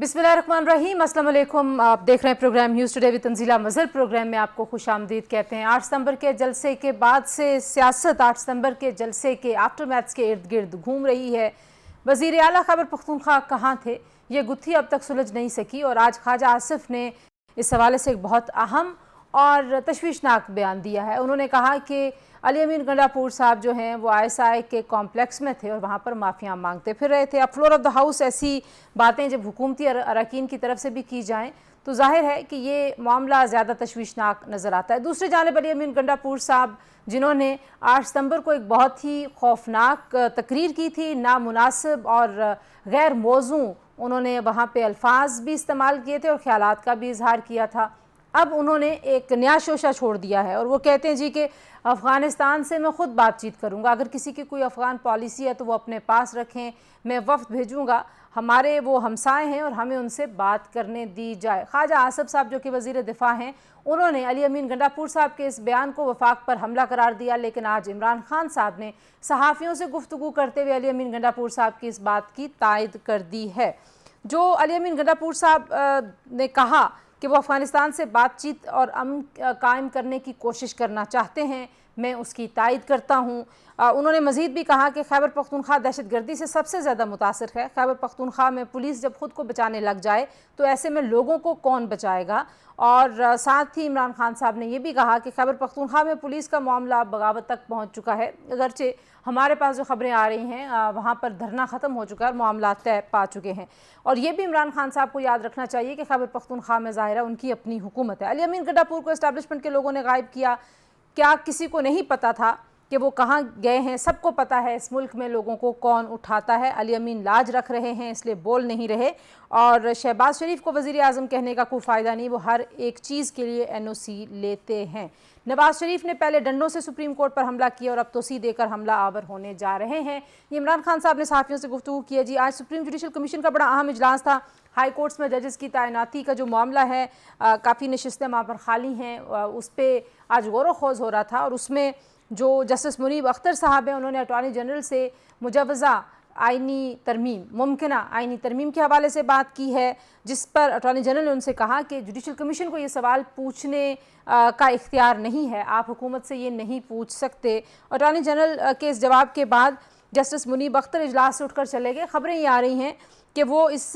बिस्मिल्लाहिर्रहमानिर्रहीम, अस्सलाम वालेकुम। आप देख रहे हैं programme news today with Tanzeela Mazhar. Programme में आपको खुशामदीद कहते हैं। 8 सितंबर के जलसे के बाद से सियासत 8 सितंबर के जलसे के आफ्टर मैथ्स के इर्द गिर्द घूम रही है। वज़ीर आला खैबर पख्तूनख्वा कहाँ थे, ये गुत्थी अब तक सुलझ नहीं सकी और आज ख्वाजा आसिफ ने इस हवाले से एक बहुत अहम और तशवीशनाक बयान दिया है। उन्होंने कहा कि अली अमीन गंडापुर साहब जो हैं वो ISI के कॉम्प्लेक्स में थे और वहाँ पर माफ़िया मांगते फिर रहे थे। अब फ्लोर ऑफ द हाउस ऐसी बातें जब हुकूमती अरकान की तरफ से भी की जाएँ तो जाहिर है कि ये मामला ज़्यादा तशवीशनाक नज़र आता है। दूसरी जानिब अली अमीन गंडापुर साहब जिन्होंने 8 सितंबर को एक बहुत ही खौफनाक तकरीर की थी, नामुनासिब और गैर मौजू उन्होंने वहाँ पे अल्फाज भी इस्तेमाल किए थे और ख्यालात का भी इजहार किया था। अब उन्होंने एक नया शोशा छोड़ दिया है और वो कहते हैं जी कि अफ़गानिस्तान से मैं ख़ुद बातचीत करूँगा, अगर किसी की कोई अफ़गान पॉलिसी है तो वो अपने पास रखें, मैं वफ़द भेजूँगा, हमारे वो हमसाए हैं और हमें उनसे बात करने दी जाए। ख्वाजा आसिफ साहब जो कि वज़ीर दिफ़ा हैं, उन्होंने अली अमीन गंडापुर साहब के इस बयान को वफाक पर हमला करार दिया, लेकिन आज इमरान खान साहब ने सहाफ़ियों से गुफ्तगू करते हुए अली अमीन गंडापुर साहब की इस बात की तायद कर दी है। जो अली अमीन गंडापुर साहब ने कहा कि वो अफ़गानिस्तान से बातचीत और अमन कायम करने की कोशिश करना चाहते हैं, मैं उसकी तायद करता हूँ। उन्होंने मज़ीद भी कहा कि खैबर पख्तूनख्वा दहशत गर्दी से सबसे ज़्यादा मुतासर है। खैबर पख्तूनख्वा में पुलिस जब ख़ुद को बचाने लग जाए तो ऐसे में लोगों को कौन बचाएगा। और साथ ही इमरान खान साहब ने यह भी कहा कि खैबर पख्तूनख्वा में पुलिस का मामला बगावत तक पहुँच चुका है। अगरचे हमारे पास जो खबरें आ रही हैं वहाँ पर धरना ख़त्म हो चुका है और मामला तय पा चुके हैं। और ये भी इमरान खान साहब को याद रखना चाहिए कि खैबर पख्तूनख्वा में ज़ाहिर उनकी अपनी हुकूमत है। अली अमीन गंडापुर को इस्टेब्लिशमेंट के लोगों ने गायब किया, क्या किसी को नहीं पता था कि वो कहाँ गए हैं? सबको पता है इस मुल्क में लोगों को कौन उठाता है। अली अमीन लाज रख रहे हैं इसलिए बोल नहीं रहे और शहबाज शरीफ को वज़ीर आज़म कहने का कोई फ़ायदा नहीं, वो हर एक चीज़ के लिए NOC लेते हैं। नवाज शरीफ ने पहले डंडों से सुप्रीम कोर्ट पर हमला किया और अब तोसी देकर हमला आवर होने जा रहे हैं। ये इमरान खान साहब ने सहाफ़ियों से गुफ्तगू किया। जी, आज सुप्रीम जुडिशल कमीशन का बड़ा अहम इजलास था। हाई कोर्ट्स में जजेस की तैनाती का जो मामला है, काफ़ी नशिस्तें वहाँ पर खाली हैं, उस पर आज गौर खोज हो रहा था और उसमें जो जस्टिस मुनीब अख्तर साहब हैं उन्होंने अटॉर्नी जनरल से मुजवज़ा आइनी तरमीम, मुमकिन आइनी तरमीम के हवाले से बात की है, जिस पर अटॉर्नी जनरल ने उनसे कहा कि जुडिशल कमीशन को ये सवाल पूछने का इख्तियार नहीं है, आप हुकूमत से ये नहीं पूछ सकते। अटॉर्नी जनरल के इस जवाब के बाद जस्टिस मुनीब अख्तर इजलास से उठकर चले गए। खबरें ये आ रही हैं कि वो इस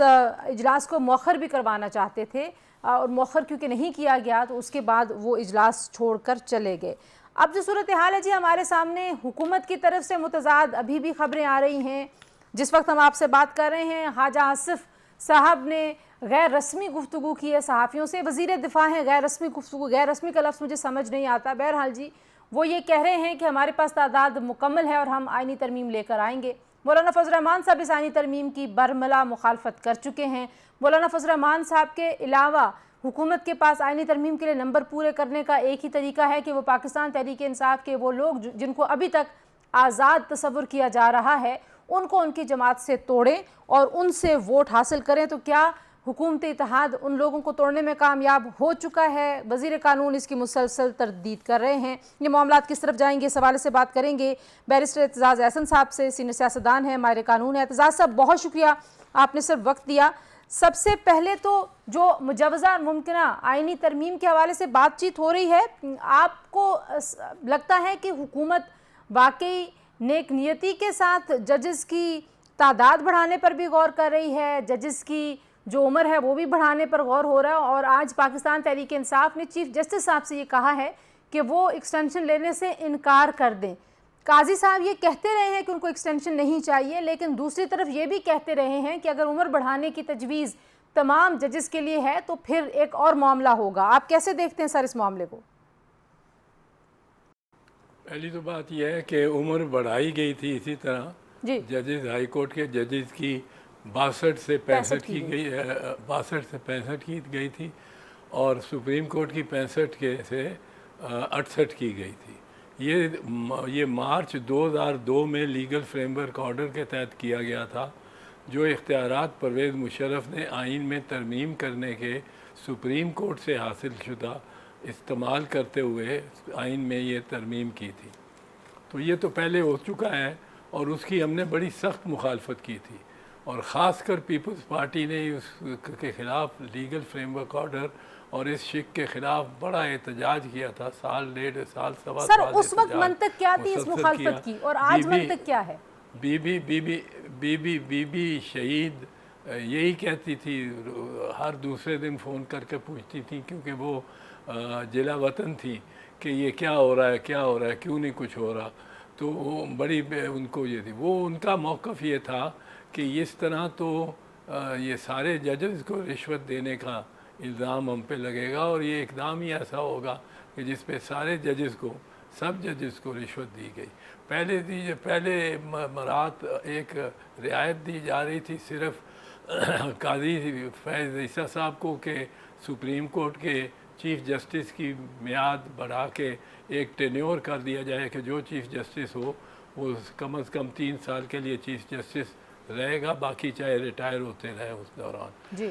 इजलास को मौखर भी करवाना चाहते थे और मौखर क्योंकि नहीं किया गया तो उसके बाद वो इजलास छोड़कर चले गए। अब जो सूरत हाल है जी हमारे सामने, हुकूमत की तरफ से मुतज़ाद अभी भी खबरें आ रही हैं। जिस वक्त हम आपसे बात कर रहे हैं, ख्वाजा आसिफ साहब ने गैर रस्मी गुफ्तगू की है सहाफ़ियों से। वज़ीर दिफ़ा हैं, गैर रस्मी गुफ्तगू, गैर रस्मी का लफ्ज़ मुझे समझ नहीं आता। बहरहाल जी वो ये कह रहे हैं कि हमारे पास तादाद मुकम्मल है और हम आइनी तरमीम लेकर आएंगे। मौलाना फजल रहमान साहब इस आइनी तरमीम की बरमला मुखालफत कर चुके हैं। मौलाना फजल रहमान साहब के अलावा हुकूमत के पास आइनी तरमीम के लिए नंबर पूरे करने का एक ही तरीका है कि वो पाकिस्तान तहरीक इंसाफ के वो लोग जिनको अभी तक आज़ाद तस्वुर किया जा रहा है उनको उनकी जमात से तोड़ें और उनसे वोट हासिल करें। तो क्या हुकूमत इत्तेहाद उन लोगों को तोड़ने में कामयाब हो चुका है? वज़ीर कानून इसकी मुसलसल तरदीद कर रहे हैं। ये मामला किस तरफ जाएंगे, इस हवाले से बात करेंगे बैरिस्टर एतजाज़ एहसन साहब से, सीनियर सियासतदान हैं, माहिर कानून है। एतजाज़ साहब बहुत शुक्रिया, आपने सिर्फ वक्त दिया। सबसे पहले तो जो मुजवज़ा मुमकिन आइनी तरमीम के हवाले से बातचीत हो रही है, आपको लगता है कि हुकूमत वाकई नेक नियति के साथ जजेस की तादाद बढ़ाने पर भी गौर कर रही है, जजेस की जो उम्र है वो भी बढ़ाने पर गौर हो रहा है? और आज पाकिस्तान तहरीक इंसाफ ने चीफ जस्टिस साहब से ये कहा है कि वो एक्सटेंशन लेने से इनकार कर दें। काजी साहब ये कहते रहे हैं कि उनको एक्सटेंशन नहीं चाहिए, लेकिन दूसरी तरफ ये भी कहते रहे हैं कि अगर उम्र बढ़ाने की तजवीज़ तमाम जजेस के लिए है तो फिर एक और मामला होगा। आप कैसे देखते हैं सर इस मामले को? पहली तो बात यह है कि उम्र बढ़ाई गई थी, इसी तरह जजेस हाई कोर्ट के जजेस की 62 से 65 की गई, 62 से 65 की गई थी और सुप्रीम कोर्ट की 65 के से 68 की गई थी। ये मार्च 2002 में लीगल फ्रेमवर्क ऑर्डर के तहत किया गया था, जो इख्तियारात परवेज़ मुशर्रफ ने आइन में तरमीम करने के सुप्रीम कोर्ट से हासिल शुदा इस्तेमाल करते हुए आइन में ये तरमीम की थी। तो ये तो पहले हो चुका है और उसकी हमने बड़ी सख्त मुखालफत की थी। और ख़ासकर पीपल्स पार्टी ने उसके ख़िलाफ़ लीगल फ्रेमवर्क ऑर्डर और इस शिक के ख़िलाफ़ बड़ा एहतजाज किया था, साल डेढ़ साल सवा सर साल उस वक्त मंतक क्या थी इस मुखालफत की और आज मंतक क्या है? बीबी बीबी बीबी बीबी शहीद यही कहती थी, हर दूसरे दिन फ़ोन करके पूछती थी, क्योंकि वो जिला वतन थी कि ये क्या हो रहा है, क्या हो रहा है, क्यों नहीं कुछ हो रहा। तो बड़ी उनको ये थी, वो उनका मौक़िफ़ ये था कि इस तरह तो ये सारे जजेस को रिश्वत देने का इल्ज़ाम हम पे लगेगा और ये इकदाम ही ऐसा होगा कि जिस पे सारे जजेस को, सब जजेस को रिश्वत दी गई। पहले मरात एक रियायत दी जा रही थी सिर्फ काजी फैज़ ईसा साहब को कि सुप्रीम कोर्ट के चीफ़ जस्टिस की मियाद बढ़ा के एक टेन्योर कर दिया जाए कि जो चीफ़ जस्टिस हो वो कम से कम 3 साल के लिए चीफ़ जस्टिस रहेगा, बाकी चाहे रिटायर होते रहे उस दौरान जी।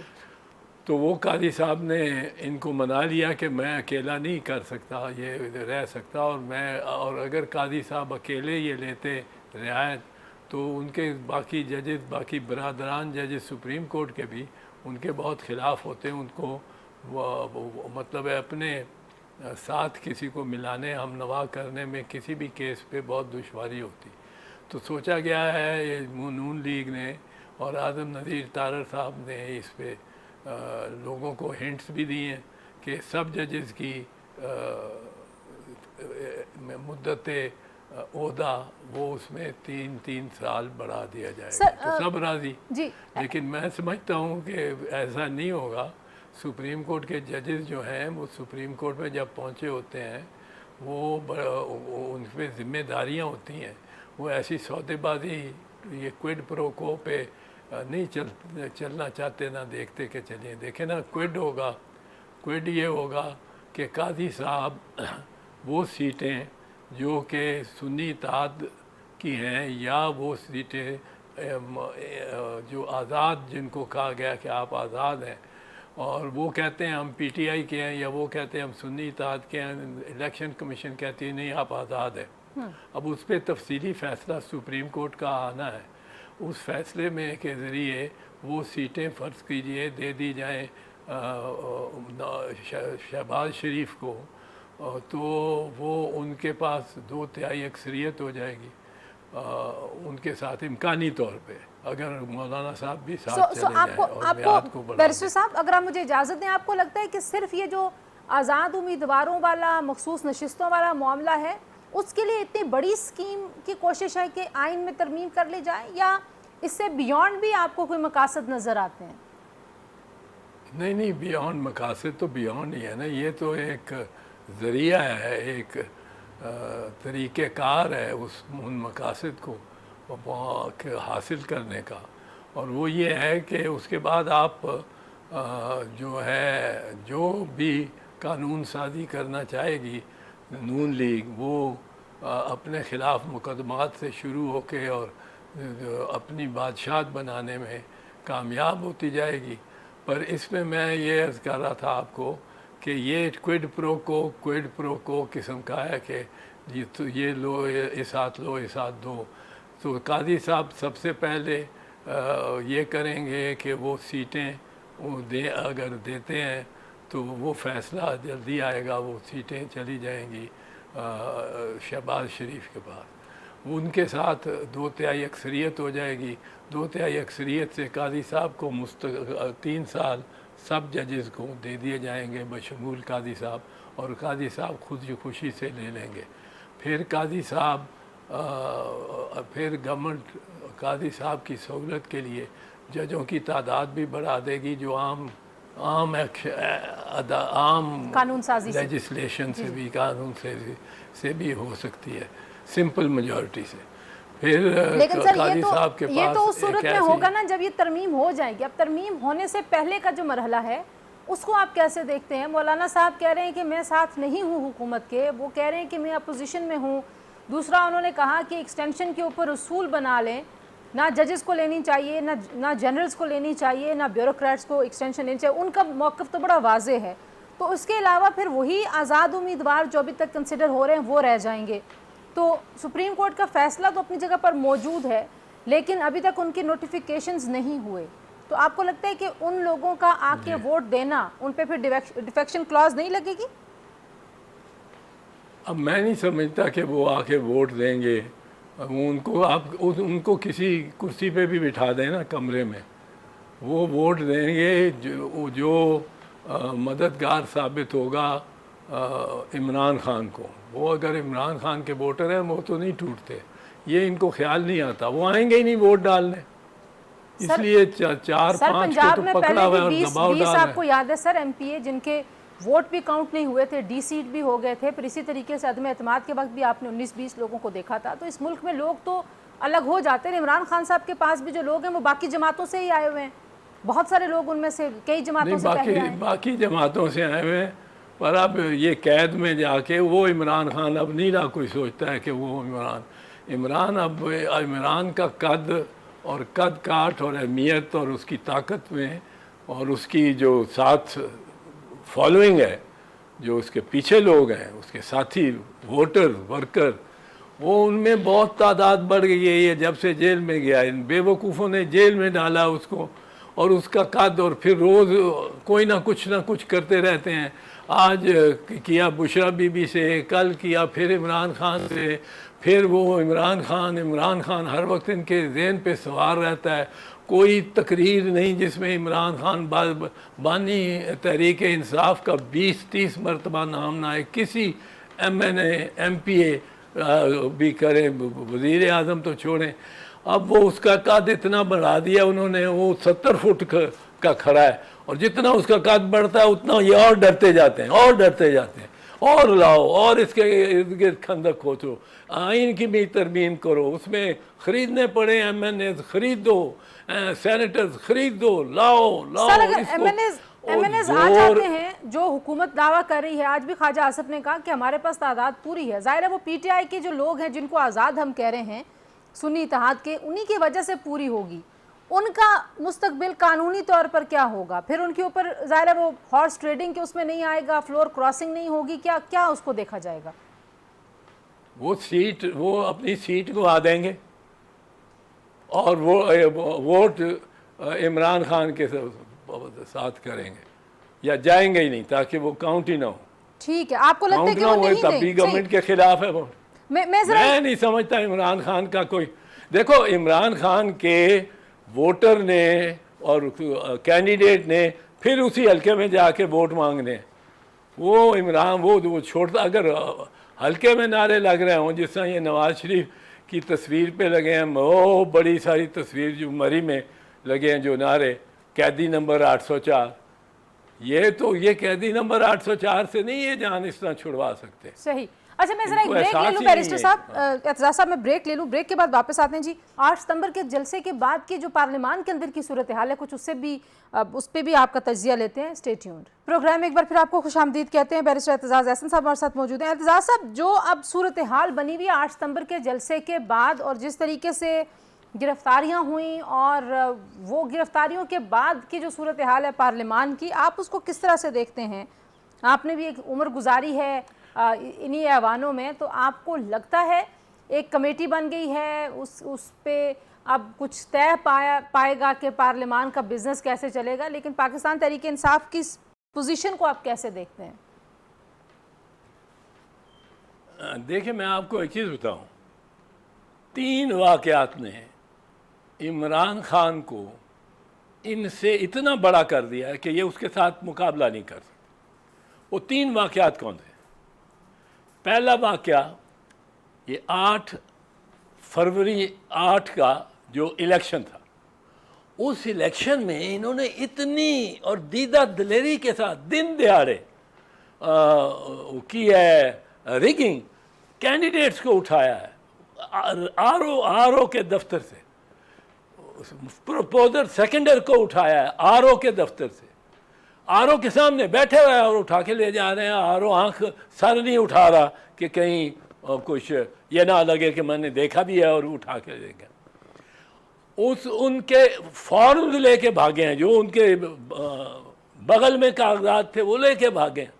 तो वो काजी साहब ने इनको मना लिया कि मैं अकेला नहीं कर सकता, ये रह सकता, और अगर काजी साहब अकेले ये लेते रियायत तो उनके बाकी जजेस, बाकी बरादरान जजेस सुप्रीम कोर्ट के भी उनके बहुत ख़िलाफ़ होते, उनको मतलब है अपने साथ किसी को मिलाने, हम नवा करने में किसी भी केस पे बहुत दुश्वारी होती। तो सोचा गया है, ये नून लीग ने और आज़म नज़ीर तारर साहब ने इस पे लोगों को हिंट्स भी दिए हैं कि सब जजेस की मुद्दत ओहदा वो उसमें 3 साल बढ़ा दिया जाएगा। तो सब राज़ी जी। लेकिन मैं समझता हूँ कि ऐसा नहीं होगा। सुप्रीम कोर्ट के जजेस जो हैं वो सुप्रीम कोर्ट में जब पहुँचे होते हैं वो उन पर जिम्मेदारियाँ होती हैं, वो ऐसी सौदेबाजी ये क्विड प्रो को पे नहीं चलना चाहते, ना देखते कि चलिए देखें ना क्विड होगा। क्विड ये होगा कि काजी साहब वो सीटें जो कि सुन्नी इत्तेहाद की हैं या वो सीटें जो आज़ाद, जिनको कहा गया कि आप आज़ाद हैं और वो कहते हैं हम पीटीआई के हैं या वो कहते हैं हम सुन्नी इत्तेहाद के हैं, इलेक्शन कमीशन कहती है नहीं आप आज़ाद हैं। अब उस पर तफसीली फ़ैसला सुप्रीम कोर्ट का आना है। उस फैसले में के ज़रिए वो सीटें फ़र्ज़ कीजिए दे दी जाएँ शहबाज शरीफ को, तो वो उनके पास 2/3 अक्सरियत हो जाएगी उनके साथ इम्कानी तौर पे, अगर मौलाना साहब भी साथ चले जाएं और मियाद को बढ़ा दें। बैरिस्टर साहब अगर आप मुझे इजाज़त दें, आपको लगता है कि सिर्फ ये जो आज़ाद उम्मीदवारों वाला मखसूस नशिस्तों वाला मामला है उसके लिए इतनी बड़ी स्कीम की कोशिश है कि आइन में तरमीम कर ली जाए, या इससे बियॉन्ड भी आपको कोई मकासद नज़र आते हैं? नहीं, बियॉन्ड मकासद तो बियॉन्ड ही है ना, ये तो एक ज़रिया है, एक तरीक़ेकार है उन मकासद को हासिल करने का। और वो ये है कि उसके बाद आप जो है जो भी कानून साज़ी करना चाहेगी नून लीग, वो अपने ख़िलाफ़ मुकदमात से शुरू होके और अपनी बादशाहत बनाने में कामयाब होती जाएगी। पर इसमें मैं ये अर्ज़ कर रहा था आपको कि ये क्विड प्रो को किस्म का है कि ये लो इस हाथ लो इस हाथ दो। तो काजी साहब सबसे पहले ये करेंगे कि वो सीटें अगर देते हैं तो वो फ़ैसला जल्दी आएगा, वो सीटें चली जाएंगी शहबाज शरीफ के पास, उनके साथ 2/3 अक्सरियत हो जाएगी। 2/3 अक्सरियत से काजी साहब को 3 साल सब जजेस को दे दिए जाएंगे बशमूल काजी साहब, और काजी साहब खुद खुशी से ले लेंगे। फिर काजी साहब फिर गवर्नमेंट काजी साहब की सहूलत के लिए जजों की तादाद भी बढ़ा देगी, जो आम कानून साजी लेजिस्लेशन से भी कानून से भी हो सकती है, सिंपल मेजॉरिटी से। फिर लेकिन सर ये तो उस सूरत में होगा ना जब ये तरमीम हो जाएगी। अब तरमीम होने से पहले का जो मरहला है उसको आप कैसे देखते हैं? मौलाना साहब कह रहे हैं कि मैं साथ नहीं हूँ हुकूमत के, वो कह रहे हैं कि मैं अपोजिशन में हूँ। दूसरा उन्होंने कहा कि एक्सटेंशन के ऊपर उसूल बना लें, ना जजेस को लेनी चाहिए, ना जनरल्स को लेनी चाहिए, ना ब्यूरोक्रेट्स को एक्सटेंशन लेनी चाहिए। उनका मौक़िफ़ तो बड़ा वाज़े है। तो उसके अलावा फिर वही आज़ाद उम्मीदवार जो अभी तक कंसिडर हो रहे हैं वो रह जाएंगे। तो सुप्रीम कोर्ट का फ़ैसला तो अपनी जगह पर मौजूद है, लेकिन अभी तक उनके नोटिफिकेशंस नहीं हुए, तो आपको लगता है कि उन लोगों का आके वोट देना, उन पे फिर डिफेक्शन क्लॉज नहीं लगेगी? अब मैं नहीं समझता कि वो आके वोट देंगे। उनको आप उनको किसी कुर्सी पे भी बिठा दें ना कमरे में, वो वोट देंगे जो मददगार साबित होगा इमरान खान को। वो अगर इमरान खान के वोटर हैं वो तो नहीं टूटते, ये इनको ख्याल नहीं आता, वो आएंगे ही नहीं वोट डालने। इसलिए चार पांच को तो पकड़ा हुआ है और दबाव डाल रहे हैं। आपको याद है सर, एमपीए जिनके वोट भी काउंट नहीं हुए थे, डी सीट भी हो गए थे, फिर इसी तरीके से अदम एतमाद के वक्त भी आपने 19-20 लोगों को देखा था। तो इस मुल्क में लोग तो अलग हो जाते हैं। इमरान खान साहब के पास भी जो लोग हैं वो बाकी जमातों से ही आए हुए हैं, बहुत सारे लोग उनमें से कई जमातों से पहले आए हैं। बाकी जमातों से आए हुए हैं, पर अब ये कैद में जाके वो इमरान खान अब नहीं रहा कोई सोचता है कि वो इमरान अब इमरान का कद और कद काठ और अहमियत और उसकी ताकत में और उसकी जो साथ फॉलोइंग है, जो उसके पीछे लोग हैं, उसके साथी वोटर वर्कर, वो उनमें बहुत तादाद बढ़ गई है। ये जब से जेल में गया, इन बेवकूफ़ों ने जेल में डाला उसको, और उसका कद, और फिर रोज़ कोई ना कुछ करते रहते हैं। आज किया बुशरा बीबी से, कल किया फिर इमरान खान से, फिर वो इमरान खान हर वक्त इनके ज़हन पे सवार रहता है। कोई तकरीर नहीं जिसमें इमरान खान बानी तहरीक इंसाफ का 20-30 मरतबा नाम ना आए। किसी MNA MPA भी करें, वज़ीर आज़म तो छोड़ें। अब वो उसका कद इतना बढ़ा दिया उन्होंने, वो 70 फुट का खड़ा है, और जितना उसका कद बढ़ता है उतना ये और डरते जाते हैं और लाओ और इसके इर्द गिर्द खंदक खोदो, आइन की भी तरमीम करो, उसमें ख़रीदने पड़े MNAs खरीद दो, सेनेटर्स खरीद दो, लाओ सर, अगर MNAs आ जाते हैं, जो हुकूमत दावा कर रही है, आज भी ख्वाजा आसिफ ने कहा कि हमारे पास तादाद पूरी है। जाहिर है वो PTI के जो लोग हैं जिनको आज़ाद हम कह रहे हैं, सुन्नी इत्तेहाद के, उन्हीं की वजह से पूरी होगी। उनका मुस्तकबिल कानूनी तौर पर क्या होगा? फिर उनके ऊपर ज़ाहिर है वो हॉर्स ट्रेडिंग के उसमें नहीं आएगा, फ्लोर क्रॉसिंग नहीं होगी, क्या उसको देखा जाएगा? वो अपनी सीट को आ देंगे और वो वोट इमरान खान के साथ करेंगे, या जाएंगे ही नहीं ताकि वो काउंट ही ना हो। ठीक है, आपको लगता है कि वो नहीं तब भी गवर्नमेंट के खिलाफ है वो। मैं नहीं समझता इमरान खान का कोई, देखो इमरान खान के वोटर ने और कैंडिडेट ने फिर उसी हल्के में जाके वोट मांगने, वो इमरान वो छोड़ता। अगर हल्के में नारे लग रहे हों, जिस तरह ये नवाज शरीफ की तस्वीर पे लगे हैं, वो बड़ी सारी तस्वीर जो मरी में लगे हैं जो नारे, कैदी नंबर 804, ये कैदी नंबर 804 से नहीं ये जान इस तरह छुड़वा सकते। सही। अच्छा, मैं जरा एक ब्रेक ले लूं बैरिस्टर साहब, एतजाज साहब, मैं ब्रेक ले लूं, ब्रेक के बाद वापस आते हैं जी। 8 सितंबर के जलसे के बाद की जो पार्लियामान के अंदर की सूरत हाल है, कुछ उससे भी उस पर भी आपका तजिया लेते हैं। Stay tuned. प्रोग्राम में एक बार फिर आपको खुशामदीद कहते हैं। बैरिस्टर एतजाज अहसन साहब हमारे साथ मौजूद हैं। एतजाज साहब, जो अब सूरत हाल बनी हुई है 8 सितंबर के जलसे के बाद, और जिस तरीके से गिरफ्तारियां हुई, और वो गिरफ्तारियों के बाद की जो सूरत हाल है पार्लियामान की, आप उसको किस तरह से देखते हैं? आपने भी एक उम्र गुजारी है इन्हीं ऐवानों में, तो आपको लगता है एक कमेटी बन गई है, उस पे अब कुछ तय पाएगा कि पार्लियामान का बिजनेस कैसे चलेगा, लेकिन पाकिस्तान तहरीक इंसाफ की पोजीशन को आप कैसे देखते हैं? देखिए, मैं आपको एक चीज़ बताऊं, 3 वाक़यात ने इमरान खान को इनसे इतना बड़ा कर दिया है कि ये उसके साथ मुकाबला नहीं कर सकते। वो 3 वाक़यात कौन थे? पहला वाक़या, ये 8 फरवरी 8 का जो इलेक्शन था, उस इलेक्शन में इन्होंने इतनी और दीदा दिलेरी के साथ दिन दिहाड़े की है रिगिंग, कैंडिडेट्स को उठाया है आरओ के दफ्तर से, प्रपोजर सेकेंडर को उठाया है आरओ के दफ्तर से, आरओ के सामने बैठे हुए और उठा के ले जा रहे हैं। आरओ आंख सर नहीं उठा रहा कि कहीं कुछ ये ना लगे कि मैंने देखा भी है, और उठा के ले गया। उनके फॉर्म लेके भागे हैं, जो उनके बगल में कागजात थे वो लेके भागे हैं।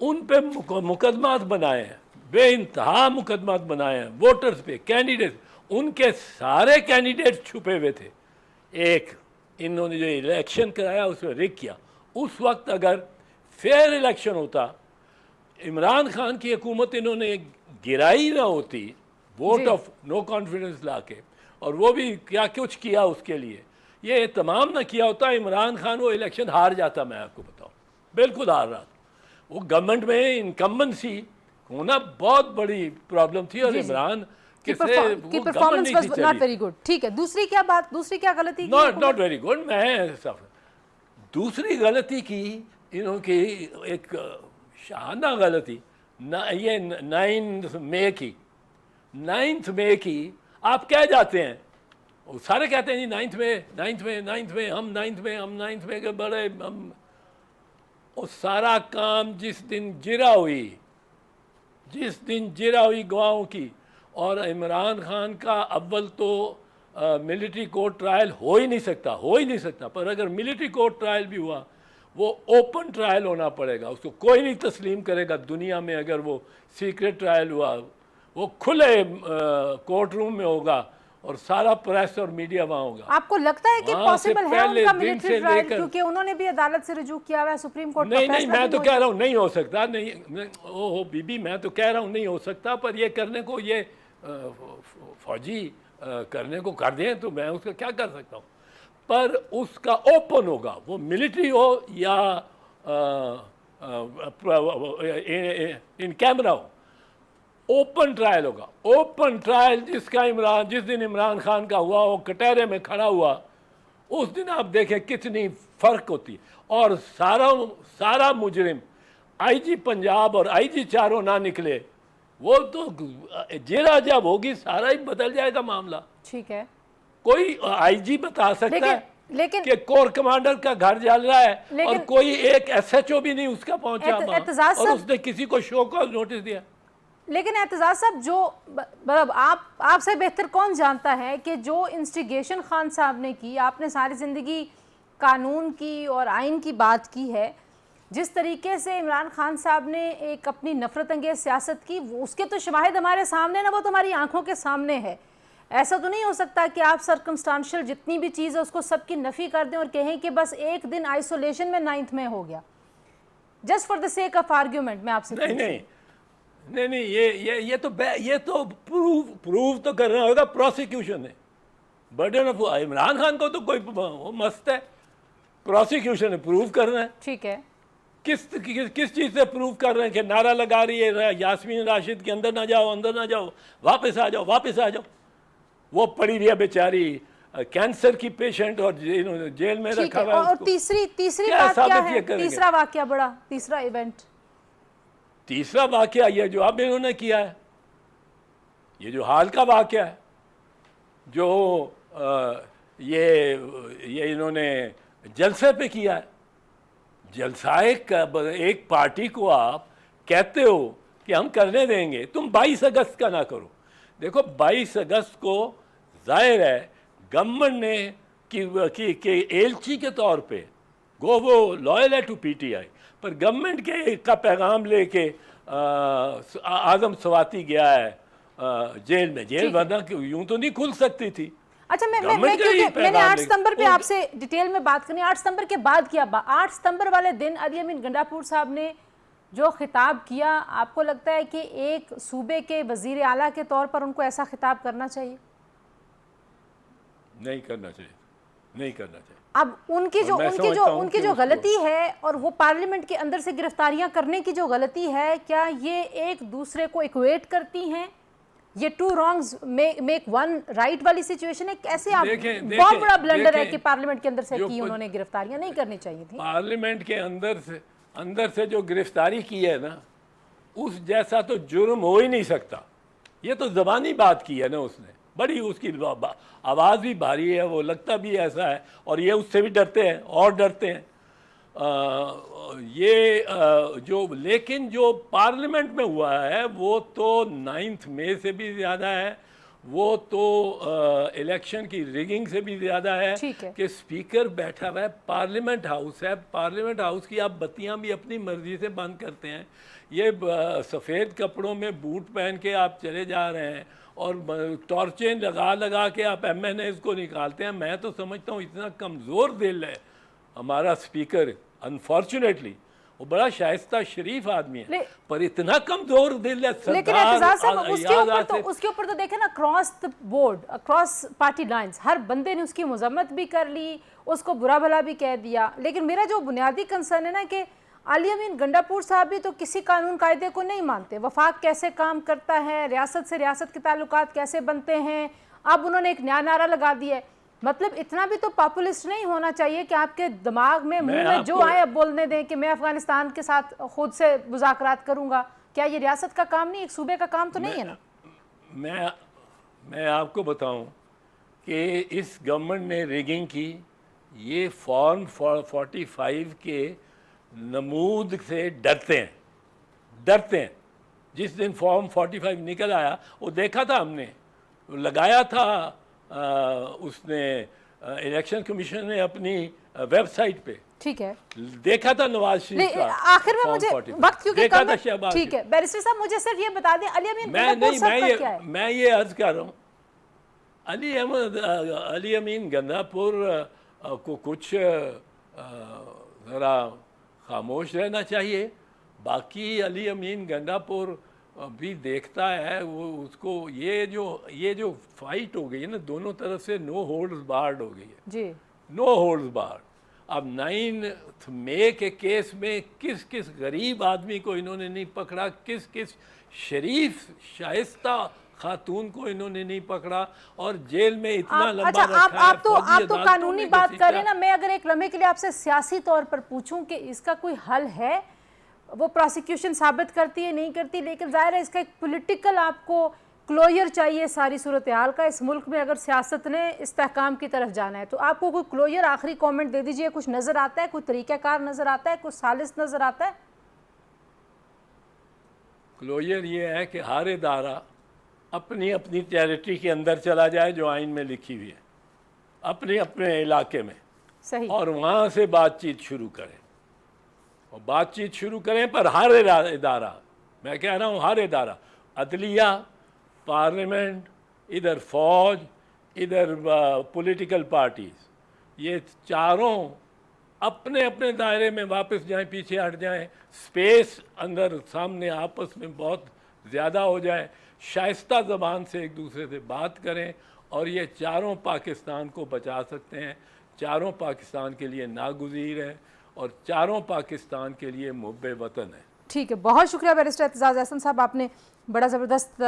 उन पे मुकदमात बनाए हैं, बेइंतहा मुकदमात बनाए हैं, वोटर्स पे, कैंडिडेट, उनके सारे कैंडिडेट छुपे हुए थे। एक इन्होंने जो इलेक्शन कराया उसमें रिग किया। उस वक्त अगर फेयर इलेक्शन होता, इमरान खान की हुकूमत इन्होंने गिराई ना होती वोट ऑफ नो कॉन्फिडेंस लाके, और वो भी क्या कुछ किया उसके लिए, ये तमाम ना किया होता, इमरान खान वो इलेक्शन हार जाता। मैं आपको बताऊं, बिल्कुल हार रहा था। वो गवर्नमेंट में इनकम्बेंसी होना बहुत बड़ी प्रॉब्लम थी, और इमरान की performance was not very good. ठीक है, दूसरी क्या बात, दूसरी क्या गलती की? Not very good. मैं सब दूसरी गलती की इन्होंने एक शानदार गलती ये 9 मई की, 9 मई की आप कह जाते हैं, वो सारे कहते हैं जी 9 मई हम 9 मई के बड़े हम। वो सारा काम जिस दिन जिरा हुई गवाहों की, और इमरान खान का अव्वल तो मिलिट्री कोर्ट ट्रायल हो ही नहीं सकता, पर अगर मिलिट्री कोर्ट ट्रायल भी हुआ वो ओपन ट्रायल होना पड़ेगा, उसको कोई नहीं तस्लीम करेगा दुनिया में। अगर वो सीक्रेट ट्रायल हुआ वो खुले कोर्ट रूम में होगा और सारा प्रेस और मीडिया वहाँ होगा। आपको लगता है कि पॉसिबल है उनका मिलिट्री ट्रायल, क्योंकि उन्होंने भी अदालत से रुजू किया हुआ है, सुप्रीम कोर्ट नहीं, मैं तो कह रहा हूँ नहीं हो सकता, नहीं ओहो बीबी, मैं तो कह रहा हूँ नहीं हो सकता, पर ये करने को ये फौजी करने को कर दें तो मैं उसका क्या कर सकता हूँ। पर उसका ओपन होगा, वो मिलिट्री हो या इन कैमरा हो, ओपन ट्रायल होगा। ओपन ट्रायल जिस दिन इमरान खान का हुआ, वो कटहरे में खड़ा हुआ, उस दिन आप देखें कितनी फर्क होती। और सारा मुजरिम आईजी पंजाब और आईजी चारों ना निकले, वो तो जेरा जब होगी सारा ही बदल जाएगा मामला। ठीक है, कोई आईजी बता सकता है लेकिन कि कोर कमांडर का घर जल रहा है और कोई एक एसएचओ भी नहीं उसका पहुंचा और उसने किसी को शो कॉज नोटिस दिया। लेकिन एतजाज साहब, जो मतलब आपसे बेहतर कौन जानता है कि जो इंस्टिगेशन खान साहब ने की, आपने सारी ज़िंदगी कानून की और आइन की बात की है, जिस तरीके से इमरान खान साहब ने एक अपनी नफरत अंगेज सियासत की, उसके तो शवाहिद हमारे सामने ना, वो तो हमारी आंखों के सामने है। ऐसा तो नहीं हो सकता कि आप सर्कमस्टांशियल जितनी भी चीज़ है उसको सबकी नफ़ी कर दें और कहें कि बस एक दिन आइसोलेशन में 9 मई हो गया, just for the sake of argument. मैं आपसे नहीं, ये तो प्रूव तो करना होगा, प्रोसिक्यूशन है, बर्डन ऑफ इमरान खान को तो कोई वो मस्त है, प्रोसिक्यूशन है, प्रूव करना है। ठीक है, किस चीज़ से प्रूव कर रहे हैं कि नारा लगा रही है यास्मीन राशिद के अंदर ना जाओ, वापस आ जाओ। वो पड़ी रही है बेचारी, कैंसर की पेशेंट, और जेल में रखा हुआ है। और तीसरी बात क्या है? तीसरा वाकया, बड़ा तीसरा इवेंट, तीसरा वाकया ये जो अब इन्होंने किया है, ये जो हाल का वाकया है, जो ये इन्होंने जलसे पे किया है। जलसाए एक पार्टी को आप कहते हो कि हम करने देंगे, तुम 22 अगस्त का ना करो। देखो 22 अगस्त को जाहिर है गवर्नमेंट ने कि एलची के तौर पे वो लॉयल है टू पीटीआई, पर गवर्नमेंट के का पैगाम लेके आजम सवाती गया है जेल वरना यूं तो नहीं खुल सकती थी। अच्छा, मैंने 8 सितंबर पे आपसे डिटेल में बात करनी। 8 सितंबर के बाद क्या 8 सितंबर वाले दिन अली अमीन गंडापुर साहब ने जो खिताब किया, आपको लगता है कि एक सूबे के वजीर आला के तौर पर उनको ऐसा खिताब करना चाहिए? नहीं करना चाहिए। अब उनकी जो गलती है, और वो पार्लियामेंट के अंदर से गिरफ्तारियां करने की जो गलती है, क्या ये एक दूसरे को इक्वेट करती हैं? ये 2 wrongs मेक 1 right वाली सिचुएशन है? कैसे आप, बहुत बड़ा ब्लंडर है कि पार्लियामेंट के अंदर से की उन्होंने गिरफ्तारियां नहीं करनी चाहिए थी। पार्लियामेंट के अंदर से जो गिरफ्तारी की है ना, उस जैसा तो जुर्म हो ही नहीं सकता। ये तो जबानी बात की है ना उसने, बड़ी उसकी आवाज़ भी भारी है, वो लगता भी ऐसा है, और ये उससे भी डरते हैं। लेकिन जो पार्लियामेंट में हुआ है वो तो 9 मई से भी ज़्यादा है, वो तो इलेक्शन की रिगिंग से भी ज़्यादा है कि स्पीकर बैठा हुआ है, पार्लियामेंट हाउस है, पार्लियामेंट हाउस की आप बत्तियां भी अपनी मर्जी से बंद करते हैं। ये सफ़ेद कपड़ों में बूट पहन के आप चले जा रहे हैं और टॉर्चें लगा लगा के आप MNAs को निकालते हैं। मैं तो समझता हूँ इतना कमज़ोर दिल है हमारा स्पीकर, अनफॉर्चुनेटली वो बड़ा शाइस्ता शरीफ आदमी है पर इतना कमजोर दिल है। लेकिन एहतजाज साहब उसके ऊपर तो देखे ना, cross the board, cross party lines हर बंदे ने उसकी मजम्मत भी कर ली, उसको बुरा भला भी कह दिया। लेकिन मेरा जो बुनियादी कंसर्न है ना कि अली अमीन गंडापुर साहब भी तो किसी कानून कायदे को नहीं मानते। वफाक कैसे काम करता है, रियासत से रियासत के ताल्लुकात कैसे बनते हैं, अब उन्होंने एक नया नारा लगा दिया है। मतलब इतना भी तो पॉपुलिस्ट नहीं होना चाहिए कि आपके दिमाग में मुंह में जो आए अब बोलने दें कि मैं अफगानिस्तान के साथ खुद से मुज़ाकरात करूंगा। क्या ये रियासत का काम नहीं, एक सूबे का काम तो नहीं है ना? मैं आपको बताऊं कि इस गवर्नमेंट ने रिगिंग की, ये फॉर्म 45 के नमूद से डरते हैं। जिस दिन फॉर्म 45 निकल आया वो देखा था हमने, लगाया था उसने इलेक्शन कमीशन ने अपनी वेबसाइट पे, ठीक है, देखा था नवाज शरीफ का। आखिर में मुझे वक्त क्योंकि कम है, ठीक है बैरिस्टर साहब मुझे सिर्फ ये बता दें अली अमीन मैं ये अर्ज कर रहा हूँ, अली अमीन गंडापुर को कुछ ज़रा खामोश रहना चाहिए। बाकी अली अमीन गंडापुर भी देखता है, वो उसको ये जो फाइट हो गई है ना दोनों तरफ से, नो होल्ड्स बार्ड हो गई है जी, नो होल्ड्स बार्ड। अब 9 मई के केस में किस किस गरीब आदमी को इन्होंने नहीं पकड़ा, किस किस शरीफ शाइस्ता खातून को इन्होंने नहीं पकड़ा और जेल में इतना लंबा अच्छा, रखा है। आप तो कानूनी बात करें ना, मैं अगर एक लम्हे के लिए आपसे सियासी तौर पर पूछूं कि इसका कोई हल है, वो प्रोसिक्यूशन साबित करती है नहीं करती, लेकिन जाहिर है इसका एक पॉलिटिकल आपको क्लोजर चाहिए सारी सूरत हाल का। इस मुल्क में अगर सियासत ने इस्तेहकाम की तरफ जाना है तो आपको कोई क्लोजर, आखिरी कमेंट दे दीजिए। कुछ नज़र आता है, कोई तरीक़ाकार नज़र आता है, कुछ सालिस नज़र आता है? क्लोजर ये है कि हर इदारा अपनी अपनी टेरिटरी के अंदर चला जाए जो आइन में लिखी हुई है, अपने इलाके में, सही, और वहाँ से बातचीत शुरू करें पर हर इदारा, मैं कह रहा हूँ हर इदारा, अदलिया, पार्लियामेंट, इधर फौज, इधर पॉलिटिकल पार्टीज, ये चारों अपने अपने दायरे में वापस जाएं, पीछे हट जाएं, स्पेस अंदर सामने आपस में बहुत ज़्यादा हो जाए, शाइस्ता ज़बान से एक दूसरे से बात करें और ये चारों पाकिस्तान को बचा सकते हैं। चारों पाकिस्तान के लिए नागुज़ीर है और चारों पाकिस्तान के लिए मुहब्बे वतन है। ठीक है, बहुत शुक्रिया बैरिस्टर एतजाज़ अहसन साहब, आपने बड़ा ज़बरदस्त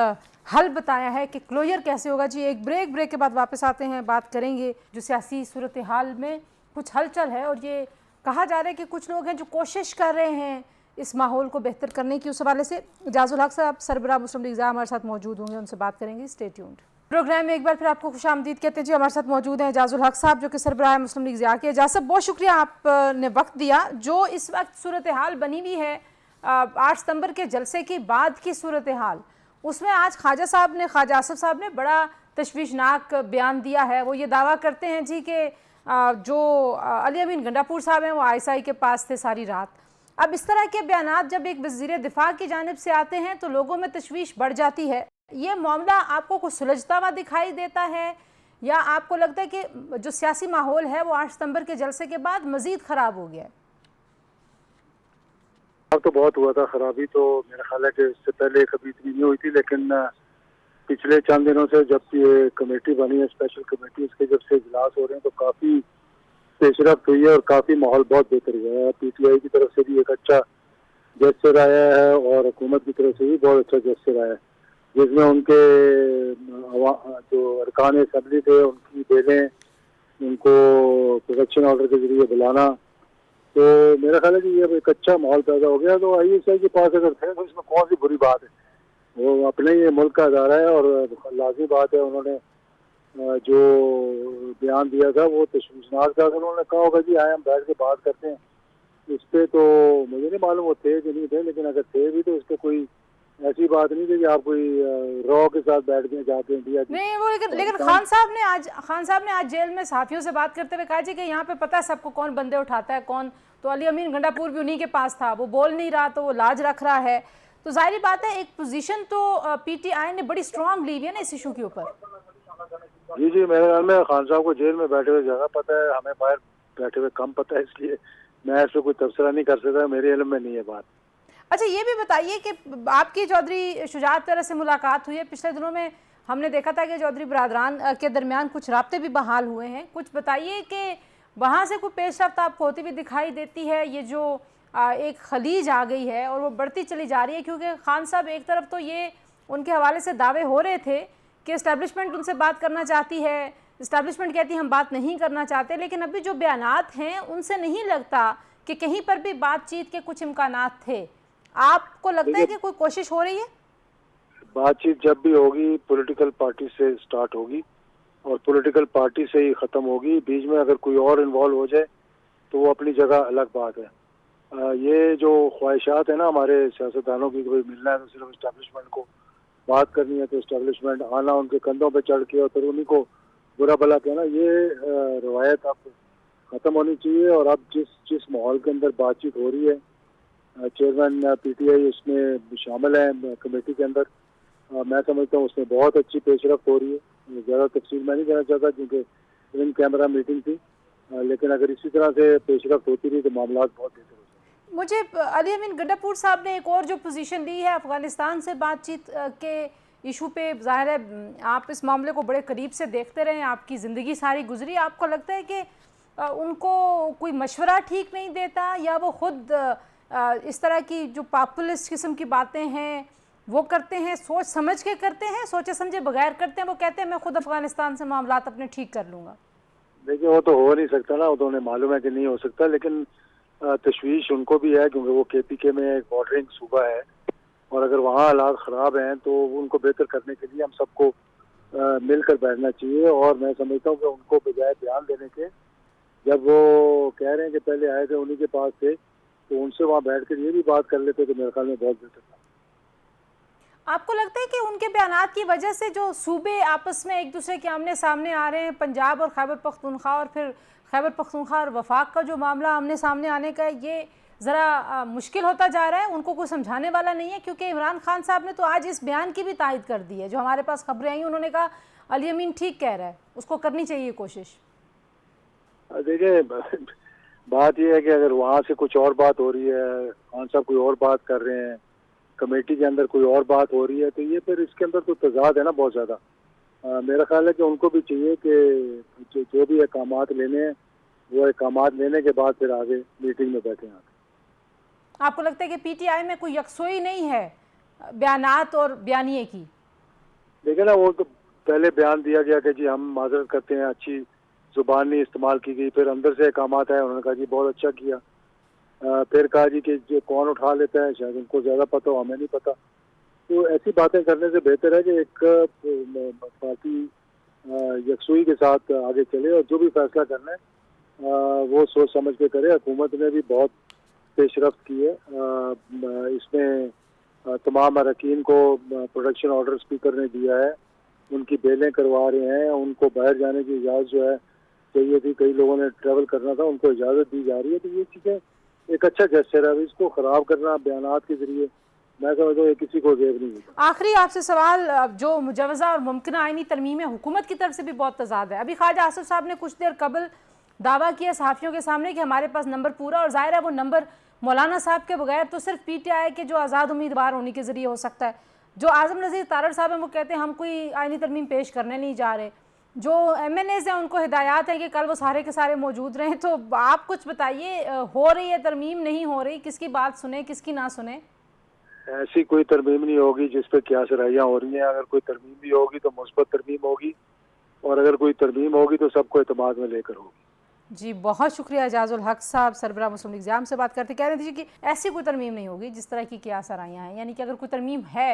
हल बताया है कि क्लोजर कैसे होगा। जी एक ब्रेक के बाद वापस आते हैं, बात करेंगे जो सियासी सूरत हाल में कुछ हलचल है और ये कहा जा रहा है कि कुछ लोग हैं जो कोशिश कर रहे हैं इस माहौल को बेहतर करने की। उस हवाले से एजाजुल हक साहब सरबराह मुस्लिम लीग हमारे साथ मौजूद होंगे, उनसे बात करेंगे। Stay tuned. प्रोग्राम में एक बार फिर आपको खुशामदीद कहते हैं। जी हमारे साथ मौजूद हैं एजाजुल हक साहब जो कि सरबराह मुस्लिम लीग के। एजाज साहब बहुत शुक्रिया आपने वक्त दिया। जो इस वक्त सूरत हाल बनी हुई है 8 सितंबर के जलसे के बाद की सूरत हाल, उसमें आज ख्वाजा आसिफ साहब ने बड़ा तशवीशनाक बयान दिया है। वो ये दावा करते हैं जी कि जो अली अमीन गंडापुर साहब हैं वो ISI के पास थे सारी रात। अब इस तरह के बयान जब एक वज़ीर दिफा की जानिब से आते हैं तो लोगों में तशवीश बढ़ जाती है। ये मामला आपको कुछ सुलझता हुआ दिखाई देता है या आपको लगता है कि जो सियासी माहौल है वो 8 सितंबर के जलसे के बाद मज़ीद ख़राब हो गया है? अब तो बहुत हुआ था खराबी, तो मेरा ख्याल है कि इससे पहले कभी इतनी नहीं हुई थी, लेकिन पिछले चंद दिनों से जब ये कमेटी बनी है, स्पेशल कमेटी, उसके जब से इजलास हो रहे हैं तो काफ़ी पेशरफ्त हुई है और काफ़ी माहौल बहुत बेहतर हुआ है। PTI की तरफ से भी एक अच्छा जेस्चर आया है और हुकूमत की तरफ से भी बहुत अच्छा जेस्चर आया है, जिसमें उनके जो अरकान असम्बली थे उनकी बेलें, उनको प्रोटेक्शन ऑर्डर के जरिए बुलाना, तो मेरा ख्याल है कि ये एक अच्छा माहौल पैदा हो गया। तो ISI के पास अगर थे तो इसमें कौन सी बुरी बात है, वो अपने ही मुल्क का अदारा है और लाजमी बात है उन्होंने जो बयान दिया था वो तशवीशनाक था। अगर उन्होंने कहा होगा जी आए हम बैठ के बात करते हैं इस पर, तो मुझे नहीं मालूम वो थे कि नहीं थे, लेकिन अगर थे भी तो उसके कोई ऐसी बात नहीं थी कि आप कोई रॉ के साथ बैठ के जाते हैं नहीं वो। लेकिन खान साहब ने आज जेल में सहाफ़ियों से बात करते हुए कहा जी कि यहाँ पे पता है सबको कौन बंदे उठाता है कौन, तो अली अमीन गंडापुर भी उन्हीं के पास था, वो बोल नहीं रहा तो वो लाज रख रहा है। तो जाहिर बात है एक पोजीशन तो पीटीआई ने बड़ी स्ट्रांग ली हुई है ना इस इशू के ऊपर। जी जी, मेरे ख्याल में खान साहब को जेल में बैठे हुए ज़्यादा पता है, हमें बाहर बैठे हुए कम पता है, इसलिए मैं इस पर कोई तबसरा नहीं कर सकता, मेरे इल्म में नहीं है बात। अच्छा, ये भी बताइए कि आपकी चौधरी शुजात वगैरह से मुलाकात हुई है पिछले दिनों में, हमने देखा था कि चौधरी बरादरान के दरमियान कुछ राब्ते भी बहाल हुए हैं, कुछ बताइए कि वहाँ से कोई पेशरफ्त आपको होती हुई दिखाई देती है? ये जो एक खलीज आ गई है और वो बढ़ती चली जा रही है, क्योंकि खान साहब एक तरफ तो ये उनके हवाले से दावे हो रहे थे कि इस्टेब्लिशमेंट उनसे बात करना चाहती है, इस्टेब्लिशमेंट कहती है हम बात नहीं करना चाहते, लेकिन अभी जो बयानात हैं उनसे नहीं लगता कि कहीं पर भी बातचीत के कुछ इम्कानात थे। आपको लगता है कि कोई कोशिश हो रही है? बातचीत जब भी होगी पॉलिटिकल पार्टी से स्टार्ट होगी और पॉलिटिकल पार्टी से ही ख़त्म होगी। बीच में अगर कोई और इन्वॉल्व हो जाए तो वो अपनी जगह अलग बात है। ये जो ख्वाहिशात है ना हमारे सियासतदानों की, कोई मिलना है तो सिर्फ इस्टेब्लिशमेंट को बात करनी है, तो इस्टेब्लिशमेंट आना उनके कंधों पे चढ़ के और फिर उन्हीं को बुरा भला कहना, ये रवायत अब ख़त्म होनी चाहिए। और अब जिस माहौल के अंदर बातचीत हो रही है, चेयरमैन पीटीआई उसमें शामिल है कमेटी के अंदर, मैं समझता हूँ उसमें बहुत अच्छी पेशरफ्त हो रही है। ज़्यादा तफसील मैं नहीं देना चाहता क्योंकि इन कैमरा मीटिंग थी, लेकिन अगर इसी तरह से पेशरफ्त होती रही तो मामला बहुत बेहतर हो सकते। मुझे अली अमीन गड्ढापुर साहब ने एक और जो पोजीशन ली है अफ़गानिस्तान से बातचीत के इशू पे, ज़ाहिर है आप इस मामले को बड़े करीब से देखते रहे, आपकी ज़िंदगी सारी गुजरी, आपको लगता है कि उनको कोई मशवरा ठीक नहीं देता, या वो खुद इस तरह की जो पॉपुलिस्ट किस्म की बातें हैं वो करते हैं, सोच समझ के करते हैं, सोचे समझे बगैर करते हैं? वो कहते हैं मैं खुद अफ़गानिस्तान से मामलात अपने ठीक कर लूँगा। देखिए वो तो हो नहीं सकता ना, वो तो उन्हें मालूम है कि नहीं हो सकता, लेकिन तशवीश उनको भी है क्योंकि वो केपीके में एक बॉर्डरिंग सूबा है और अगर वहाँ हालात ख़राब हैं तो उनको बेहतर करने के लिए हम सबको मिलकर बैठना चाहिए। और मैं समझता हूँ कि उनको बजाय बयान देने के, जब वो कह रहे हैं कि पहले आए थे उन्हीं के पास थे, तो उनसे वहाँ बैठ कर ये भी बात कर लेते तो मेरे ख्याल में बहुत बेहतर था। आपको लगता है कि उनके बयानात की वजह से जो सूबे आपस में एक दूसरे के आमने सामने आ रहे हैं, पंजाब और खैबर पख्तूनख्वा और फिर खैबर पख्तूनख्वा और वफाक का जो मामला आमने सामने आने का है, ये ज़रा मुश्किल होता जा रहा है? उनको कोई समझाने वाला नहीं है? क्योंकि इमरान खान साहब ने तो आज इस बयान की भी तायद कर दी है, जो हमारे पास खबरें आई, उन्होंने कहा अली अमीन ठीक कह रहा है, उसको करनी चाहिए कोशिश। देखिए बात यह है कि अगर वहाँ से कुछ और बात हो रही है, खान साहब कोई और बात कर रहे हैं, कमेटी के अंदर कोई और बात हो रही है, तो ये फिर इसके अंदर तो तजाद है ना बहुत ज़्यादा। मेरा ख्याल है कि उनको भी चाहिए कि जो भी अहकामात लेने हैं वो अहकामात लेने के बाद फिर आगे मीटिंग में बैठे हैं। आपको लगता है कि पीटीआई में कोई यकसोई नहीं है बयानात और बयानिए की? देखिए ना, वो तो पहले बयान दिया गया कि जी हम माजरत करते हैं, अच्छी जुबान नहीं इस्तेमाल की गई, फिर अंदर से अहकामात आए, उन्होंने कहा जी बहुत अच्छा किया, फिर कहा जी कि जो कौन उठा लेता है शायद उनको ज़्यादा पता हो, हमें नहीं पता। तो ऐसी बातें करने से बेहतर है कि एक पार्टी यकसुई के साथ आगे चले और जो भी फैसला करना है वो सोच समझ के करे। हुकूमत ने भी बहुत पेशरफ्त की है, इसमें तमाम अरकान को प्रोटेक्शन ऑर्डर स्पीकर ने दिया है, उनकी बेलें करवा रहे हैं, उनको बाहर जाने की इजाज़त जो है चाहिए थी, कई लोगों ने ट्रैवल करना था उनको इजाज़त दी जा रही है। तो ये चीज़ें एक अच्छा जेस्चर है, इसको ख़राब करना बयानात के ज़रिए मैं समझता हूँ किसी को जेब नहीं होता। आखिरी आपसे सवाल, जो मुजवज़ा और मुमकिन आईनी तरमीम है, हुकूमत की तरफ से भी बहुत तजाद है। अभी ख्वाजा आसिफ साहब ने कुछ देर कबल दावा किया सहाफ़ियों के सामने कि हमारे पास नंबर पूरा, और ज़ाहिर है वो नंबर मौलाना साहब के बगैर तो सिर्फ पीटीआई के जो आज़ाद उम्मीदवार होने के ज़रिए हो सकता है। जो आज़म नज़ीर तारड़ साहब हैं वो कहते हैं हम कोई आईनी तरमीम पेश करने नहीं जा रहे। जो MNAs हैं उनको हिदायत है कि कल वो सारे के सारे मौजूद रहें। तो आप कुछ बताइए, हो रही है तरमीम, नहीं हो रही, किसकी बात सुने किसकी ना सुने? ऐसी कोई तरमीम नहीं होगी जिस पे क्या सराहियाँ हो रही हैं। अगर कोई तरमीम भी होगी तो मुस्बत तरमीम होगी, और अगर कोई तरमीम होगी तो सबको एतमाद में लेकर होगी। जी बहुत शुक्रिया एजाजुल हक साहब, सरबराह मुस्लिम लीग जाम से बात करते। कह रहे थे कि ऐसी कोई तरमीम नहीं होगी जिस तरह की क्या सराहियाँ हैं, यानी कि अगर कोई तरमीम है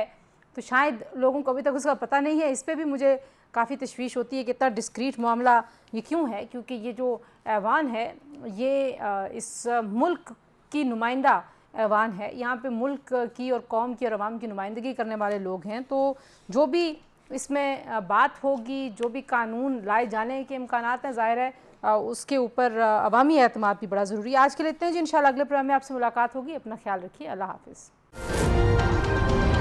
तो शायद लोगों को अभी तक उसका पता नहीं है। इस पर भी मुझे काफ़ी तशवीश होती है कि इतना डिस्क्रीट मामला ये क्यों है, क्योंकि ये जो ऐवान है ये इस मुल्क की नुमाइंदा ऐवान है, यहाँ पे मुल्क की और कौम की और अवाम की नुमाइंदगी करने वाले लोग हैं। तो जो भी इसमें बात होगी, जो भी कानून लाए जाने के इम्कानात हैं, ज़ाहिर है उसके ऊपर अवामी एतमाद भी बड़ा ज़रूरी है। आज के लिए इतने जी, इंशाल्लाह अगले प्रोग्राम में आपसे मुलाकात होगी। अपना ख्याल रखिए, अल्लाह हाफ़िज़। है।